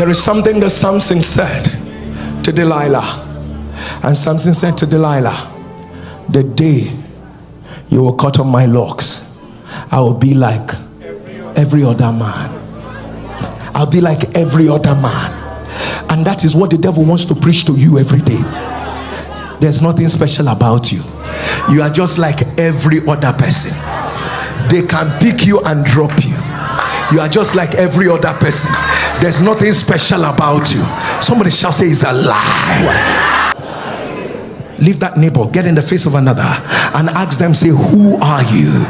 There is something that Samson said to Delilah. And Samson said to Delilah, the day you will cut off my locks, I will be like every other man. I'll be like every other man. And that is what the devil wants to preach to you every day. There's nothing special about you. You are just like every other person. They can pick you and drop you. You are just like every other person. There's nothing special about you. Somebody shall say it's a lie. Leave that neighbor, get in the face of another and ask them, say, who are you?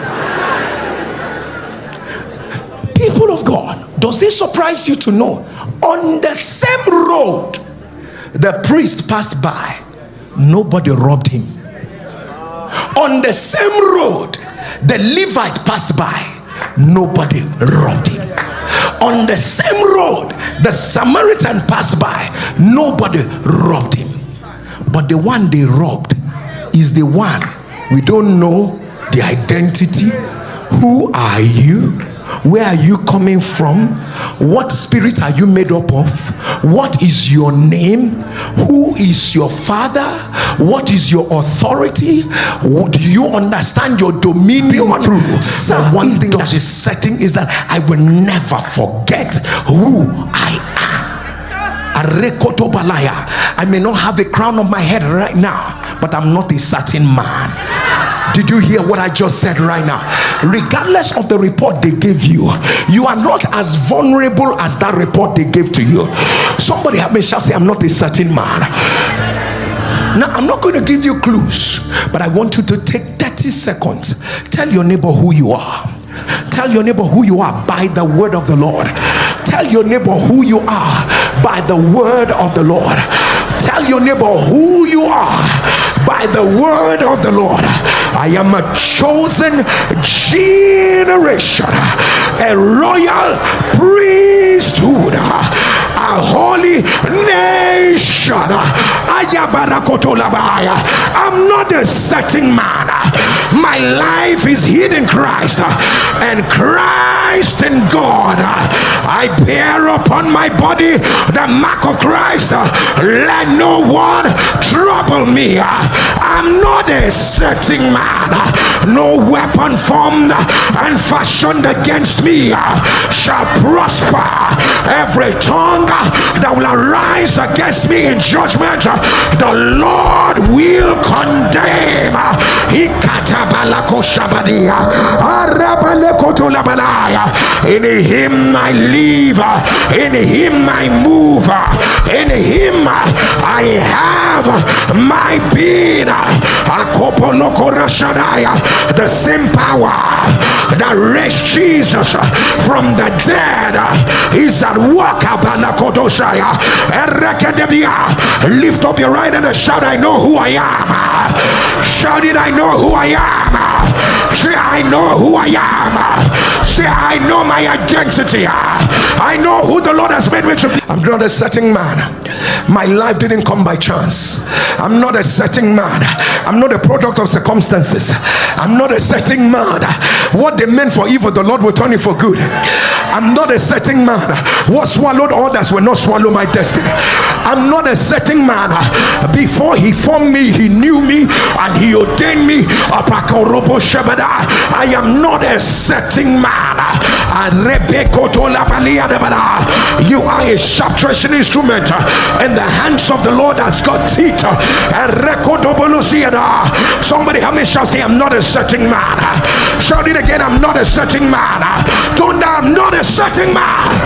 People of God, does it surprise you to know on the same road the priest passed by, nobody robbed him? On the same road the Levite passed by, nobody robbed him. On the same road the Samaritan passed by, nobody robbed him. But the one they robbed is the one we don't know the identity. Who are you? Where are you coming from? What spirit are you made up of? What is your name? Who is your father? What is your authority? Do you understand your dominion? So one thing that is certain is that I will never forget who I am. I may not have a crown on my head right now, but I'm not a certain man. Did you hear what I just said right now? Regardless of the report they gave you, you are not as vulnerable as that report they gave to you. Somebody have me shall say, I'm not a certain man. Now, I'm not going to give you clues, but I want you to take 30 seconds. Tell your neighbor who you are. Tell your neighbor who you are by the word of the Lord. Tell your neighbor who you are by the word of the Lord. Tell your neighbor who you are by the word of the Lord. I am a chosen generation, a royal priesthood, a holy nation. I'm not a certain man. My life is hid in Christ, and Christ in God. I bear upon my body the mark of Christ. Let no one trouble me. I'm not a certain man. No weapon formed and fashioned against me shall prosper. Every tongue that will arise against me in judgment, the Lord will condemn. In him I live, in him I move, in him I have my being. The same power that raised Jesus from the dead is at work. Lift up your right hand and shout, I know who I am. Shout it, I know who I am. Say, I know who I am. Say, I know my identity. I know who the Lord has made me to be. I'm not a certain man. My life didn't come by chance. I'm not a certain man. I'm not a product of circumstances. I'm not a certain man. What they meant for evil, the Lord will turn it for good. I'm not a certain man. What swallowed others will not swallow my destiny. I'm not a certain man. Before he formed me, he knew me and he ordained me. I am not a certain man. You are a sharp threshing instrument in the hands of the Lord that's got teeth. Somebody help me shall say, I'm not a certain man. Shout it again, I'm not a certain man. Thunder, I'm not a certain man.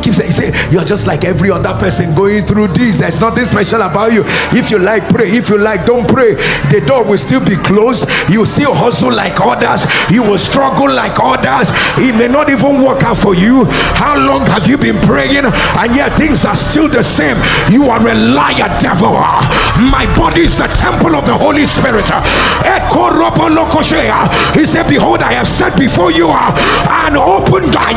Keeps saying, you're just like every other person going through this. There's nothing special about you. If you like, pray. If you like, don't pray. The door will still be closed. You will still hustle like others. You will struggle like others. It may not even work out for you. How long have you been praying and yet things are still the same? You are a liar, devil. My body is the temple of the Holy Spirit. He said, behold, I have set before you an open door.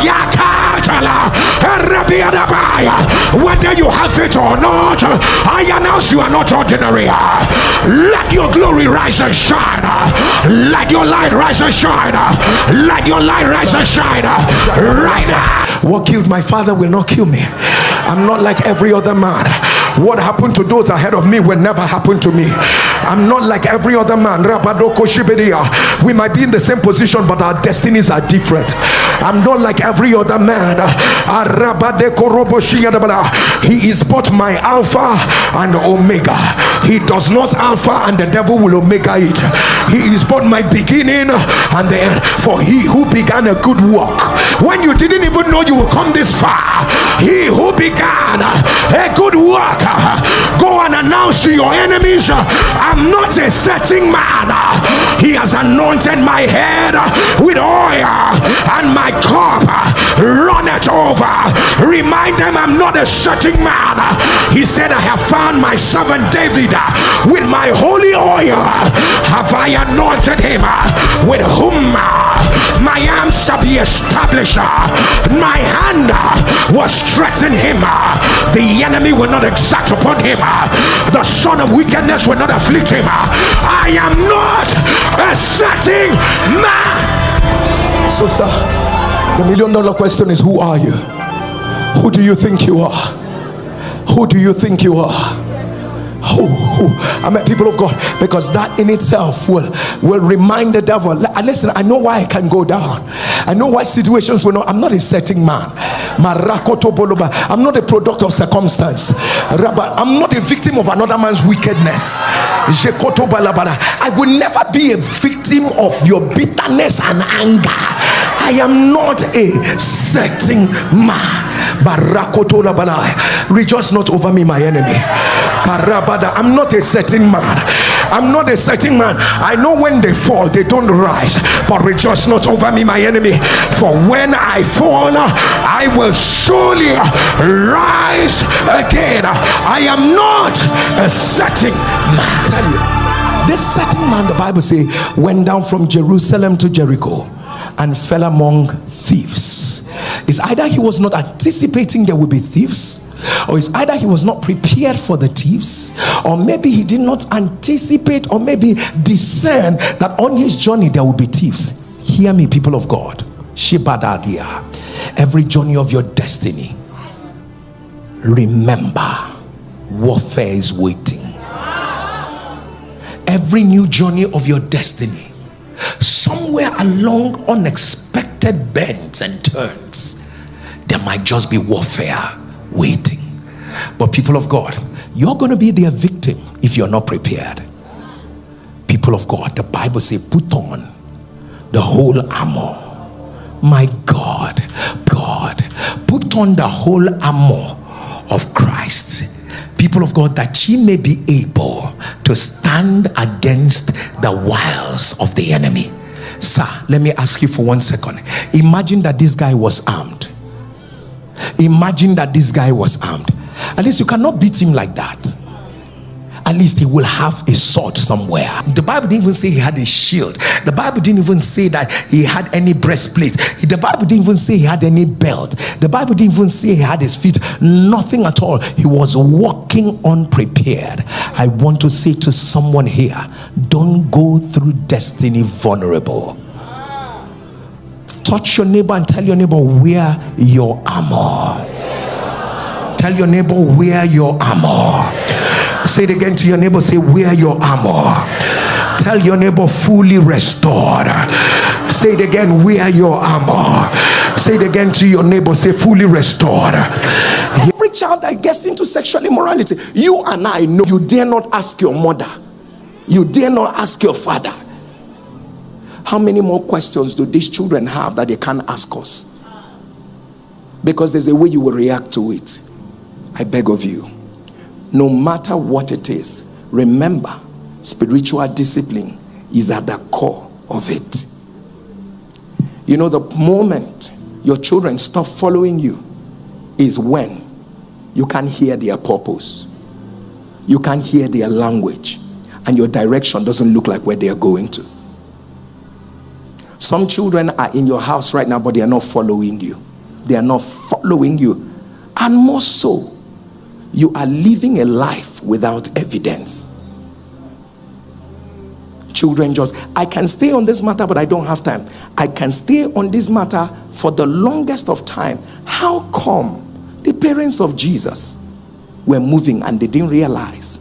Whether you have it or not, I announce you are not ordinary. Let your glory rise and shine. Let your light rise and shine. Let your light rise and shine right now. What killed my father will not kill me. I'm not like every other man. What happened to those ahead of me will never happen to me. I'm not like every other man. We might be in the same position, but our destinies are different. I'm not like every other man. He is both my Alpha and Omega. He does not Alpha and the devil will Omega it. He is both my beginning and the end. For he who began a good work, when you didn't even know you will come this far, he who began a good work, go and announce to your enemies, I'm not a setting man. He has anointed my head with oil and my cup runneth over. Remind them I'm not a setting man. He said, I have found my servant David. With my holy oil have I anointed him, with whom my arm shall be established. My hand will strengthen him. The enemy will not exact upon him. The son of wickedness will not afflict him. I am not a setting man. So sir, the $1 million question is, who are you? Who do you think you are? Who do you think you are? Who? I mean, people of God, because that in itself will remind the devil. Listen, I know why I can go down. I know why situations will not. I'm not a setting man. I'm not a product of circumstance. I'm not a victim of another man's wickedness. I will never be a victim of your bitterness and anger. I am not a setting man. Rejoice not over me, my enemy. I'm not a setting man. I'm not a setting man. I know when they fall, they don't rise. But rejoice not over me, my enemy. For when I fall, I will surely rise again. I am not a setting man. I tell you, this setting man, the Bible says, went down from Jerusalem to Jericho and fell among thieves. It's either he was not anticipating there would be thieves, or it's either he was not prepared for the thieves, or maybe he did not anticipate or maybe discern that on his journey there will be thieves. Hear me, people of God. Shibadadia. Every journey of your destiny, remember, warfare is waiting. Every new journey of your destiny, somewhere along unexpected bends and turns, there might just be warfare waiting. But people of God, you're going to be their victim if you're not prepared. People of God, the Bible says, put on the whole armor. My God, put on the whole armor of Christ, people of God, that ye may be able to stand against the wiles of the enemy. Sir, let me ask you for 1 second. Imagine that this guy was armed. Imagine that this guy was armed. At least you cannot beat him like that. At least he will have a sword somewhere. The Bible didn't even say he had a shield. The Bible didn't even say that he had any breastplate. The Bible didn't even say he had any belt. The Bible didn't even say he had his feet. Nothing at all. He was walking unprepared. I want to say to someone here, don't go through destiny vulnerable. Touch your neighbor and tell your neighbor, wear your armor. Tell your neighbor, wear your armor. Say it again to your neighbor, say, wear your armor. Tell your neighbor, fully restored. Say it again, wear your armor. Say it again to your neighbor, say, fully restored. Every child that gets into sexual immorality, you and I know, you dare not ask your mother. You dare not ask your father. How many more questions do these children have that they can't ask us? Because there's a way you will react to it. I beg of you, no matter what it is, remember, spiritual discipline is at the core of it. You know, the moment your children stop following you is when you can't hear their purpose, you can't hear their language, and your direction doesn't look like where they are going to. Some children are in your house right now, but they are not following you. they are not following you. And more so, you are living a life without evidence. Children just, I can stay on this matter, but I don't have time. I can stay on this matter for the longest of time. How come the parents of Jesus were moving and they didn't realize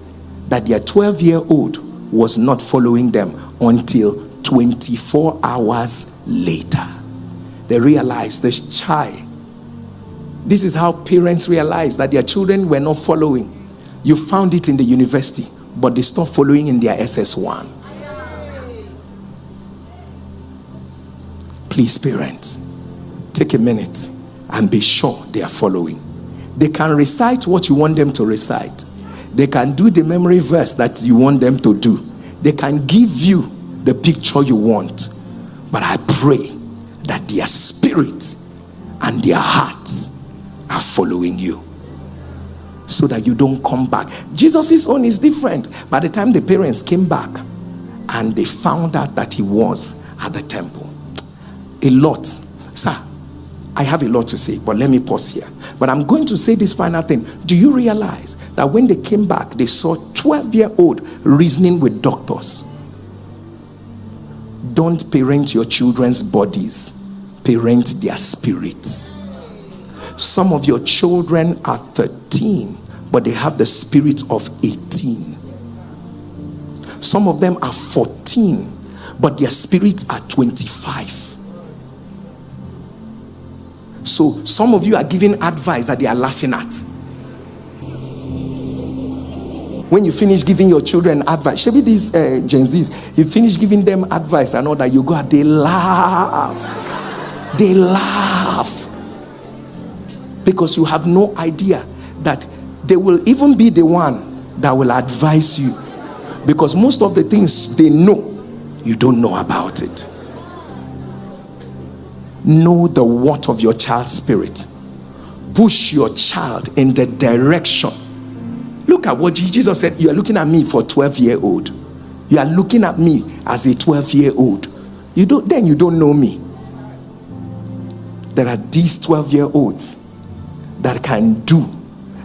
that their 12-year-old was not following them until 24 hours later? They realized this child. This is how parents realize that their children were not following. You found it in the university, but they stopped following in their SS1. Please, parents, take a minute and be sure they are following. They can recite what you want them to recite. They can do the memory verse that you want them to do. They can give you the picture you want. But I pray that their spirit and their hearts are following you, so that you don't come back. Jesus' own is different. By the time the parents came back and they found out that he was at the temple, a lot. Sir, I have a lot to say, but let me pause here. But I'm going to say this final thing. Do you realize that when they came back, they saw 12-year-old reasoning with doctors? Don't parent your children's bodies, parent their spirits. Some of your children are 13, but they have the spirit of 18. Some of them are 14, but their spirits are 25. So some of you are giving advice that they are laughing at. When you finish giving your children advice, maybe these Gen Zs, you finish giving them advice and all that, you go out, they laugh. They laugh. Because you have no idea that they will even be the one that will advise you. Because most of the things they know, you don't know about it. Know the what of your child's spirit. Push your child in the direction. Look at what Jesus said. You are looking at me for a 12-year-old. You are looking at me as a 12-year-old. You don't know me. There are these 12-year-olds that can do.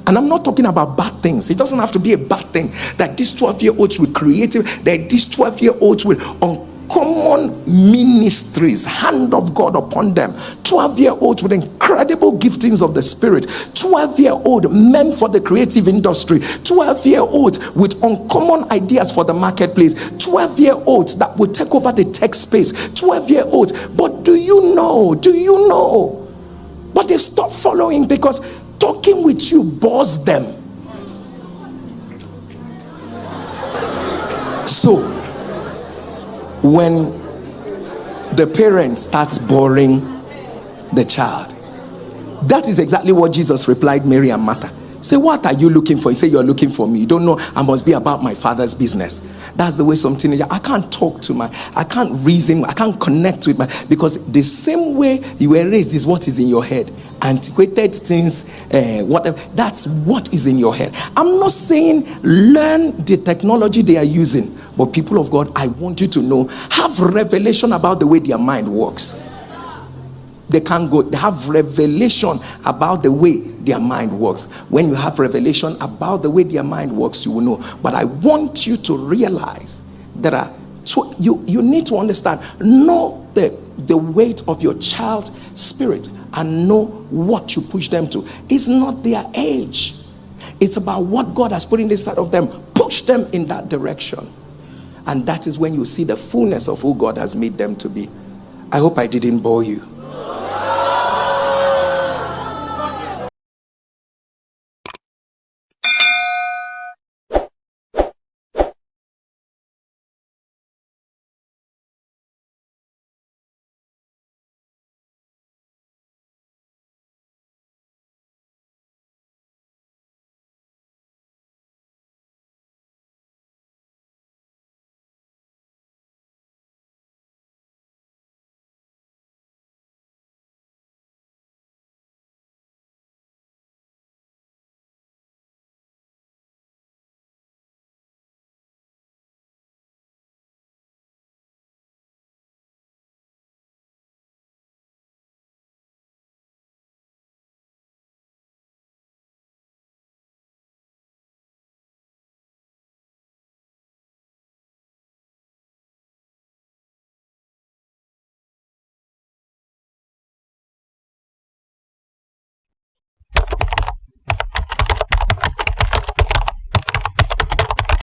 And I'm not talking about bad things. It doesn't have to be a bad thing. That these 12-year-olds with creative, that these 12-year-olds with uncommon ministries, hand of God upon them. 12-year-olds with incredible giftings of the Spirit. 12-year-old men for the creative industry. 12-year-olds with uncommon ideas for the marketplace. 12-year-olds that will take over the tech space. 12-year-olds. But do you know? But they've stopped following because talking with you bores them. So, when the parent starts boring the child, that is exactly what Jesus replied Mary and Martha. Say, what are you looking for? He said, you're looking for me. You don't know I must be about my Father's business. That's the way some teenagers, I can't talk to I can't reason, I can't connect with because the same way you were raised is what is in your head. Antiquated things, whatever, that's what is in your head. I'm not saying learn the technology they are using, but people of God, I want you to know, have revelation about the way their mind works. They have revelation about the way their mind works. When you have revelation about the way their mind works, you will know. But I want you to realize that you need to understand, know the weight of your child's spirit and know what you push them to. It's not their age. It's about what God has put in the side of them. Push them in that direction. And that is when you see the fullness of who God has made them to be. I hope I didn't bore you.